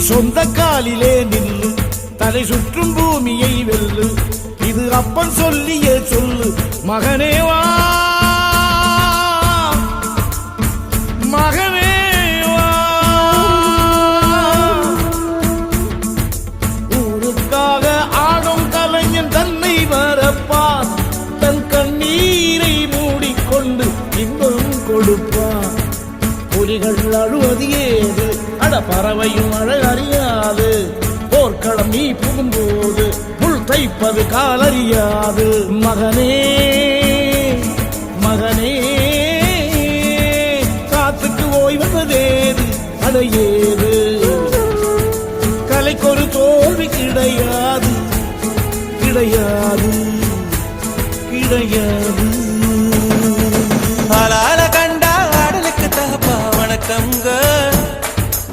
சொந்த காலிலே நில்லு, தலை சுற்றும் பூமியை வெல்லு. இது அப்பன் சொல்லிய சொல்லு. மகனே வா, மகனே வா. ஊருக்காக ஆடும் கலைஞன் தன்னை வரப்பான். தன் கண்ணீரை மூடிக்கொண்டு இன்பம் கொடுப்பான். புலிகள் அழுவது ஏது, அட பறவையும் அழகறியாது. போர்க்களம் நீ புகும்போது முள் தைப்பது காலறியாது. மகனே மகனே, காத்துக்கு ஓய்வதேது, அடையேது. கலைக்கொரு தோல்வி கிடையாது, கிடையாது, கிடையாது.